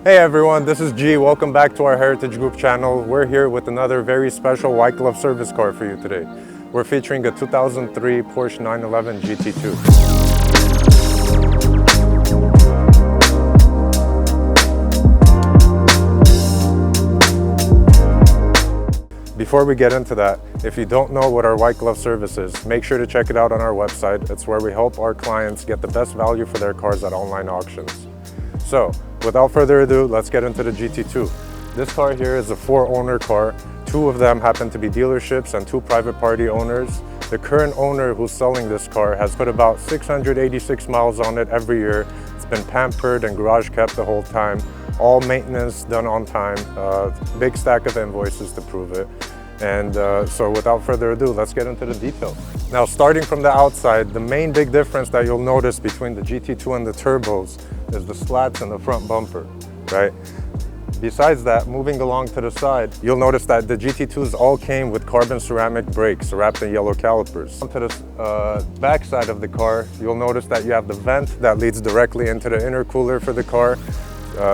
Hey everyone, this is G. Welcome back to our Heritage Group channel. We're here with another very special white glove service car for you today. We're featuring a 2003 Porsche 911 GT2. Before we get into that, if you don't know what our white glove service is, make sure to check it out on our website. It's where we help our clients get the best value for their cars at online auctions. So, without further ado, let's get into the GT2. This car here is a 4-owner car. 2 of them happen to be dealerships and 2 private party owners. The current owner who's selling this car has put about 686 miles on it every year. It's been pampered and garage kept the whole time. All maintenance done on time. Big stack of invoices to prove it. And so without further ado, let's get into the details. Now, starting from the outside, the main big difference that you'll notice between the GT2 and the turbos is the slats in the front bumper, right? Besides that, moving along to the side, you'll notice that the GT2s all came with carbon ceramic brakes wrapped in yellow calipers. Onto the back side of the car, you'll notice that you have the vent that leads directly into the intercooler for the car.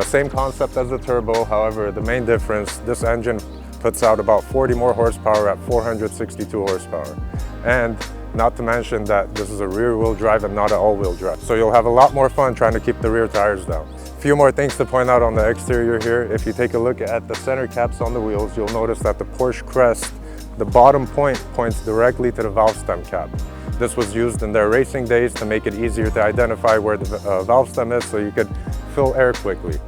Same concept as the turbo, however, the main difference, this engine puts out about 40 more horsepower at 462 horsepower. And not to mention that this is a rear-wheel drive and not an all-wheel drive. So you'll have a lot more fun trying to keep the rear tires down. A few more things to point out on the exterior here. If you take a look at the center caps on the wheels, you'll notice that the Porsche crest, the bottom point points directly to the valve stem cap. This was used in their racing days to make it easier to identify where the valve stem is so you could fill air quickly.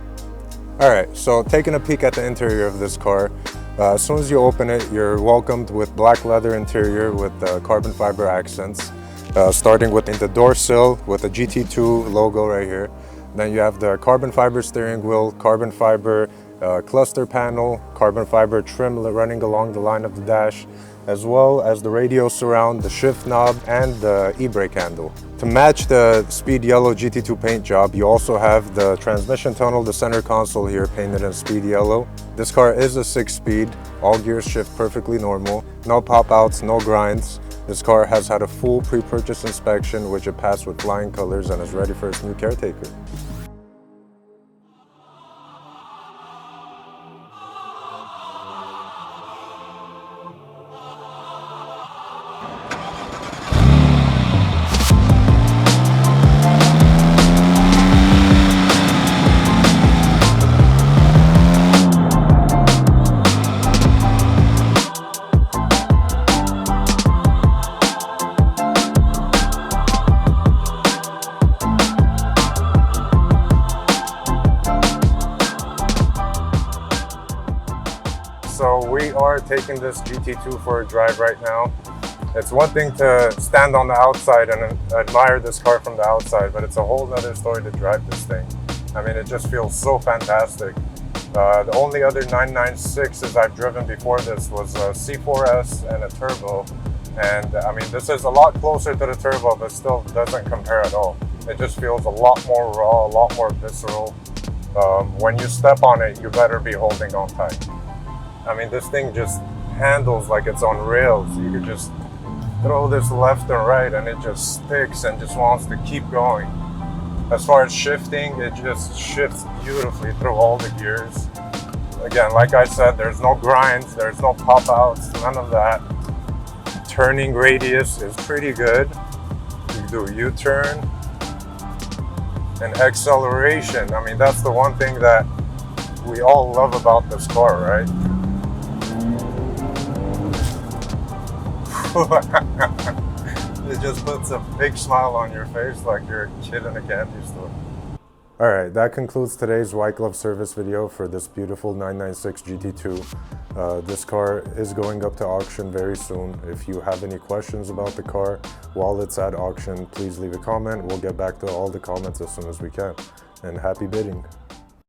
All right, so taking a peek at the interior of this car, as soon as you open it, you're welcomed with black leather interior with carbon fiber accents, starting with the door sill with the GT2 logo right here. Then you have the carbon fiber steering wheel, carbon fiber cluster panel, carbon fiber trim running along the line of the dash, as well as the radio surround, the shift knob, and the e-brake handle. To match the speed yellow GT2 paint job, you also have the transmission tunnel, the center console here painted in speed yellow. This car is a 6-speed, all gears shift perfectly normal, no pop-outs, no grinds. This car has had a full pre-purchase inspection, which it passed with flying colors and is ready for its new caretaker. So we are taking this GT2 for a drive right now. It's one thing to stand on the outside and admire this car from the outside, but it's a whole other story to drive this thing. I mean, it just feels so fantastic. The only other 996s I've driven before this was a C4S and a turbo. And I mean, this is a lot closer to the turbo, but still doesn't compare at all. It just feels a lot more raw, a lot more visceral. When you step on it, you better be holding on tight. I mean, this thing just handles like it's on rails. You could just throw this left and right and it just sticks and just wants to keep going. As far as shifting, it just shifts beautifully through all the gears. Again, like I said, there's no grinds, there's no pop-outs, none of that. Turning radius is pretty good. You do U-turn and acceleration. I mean, that's the one thing that we all love about this car, right? It just puts a big smile on your face like you're a kid in a candy store. All right, that concludes today's white glove service video for this beautiful 996 GT2. This car is going up to auction very soon. If you have any questions about the car while it's at auction, please leave a comment. We'll get back to all the comments as soon as we can. And happy bidding.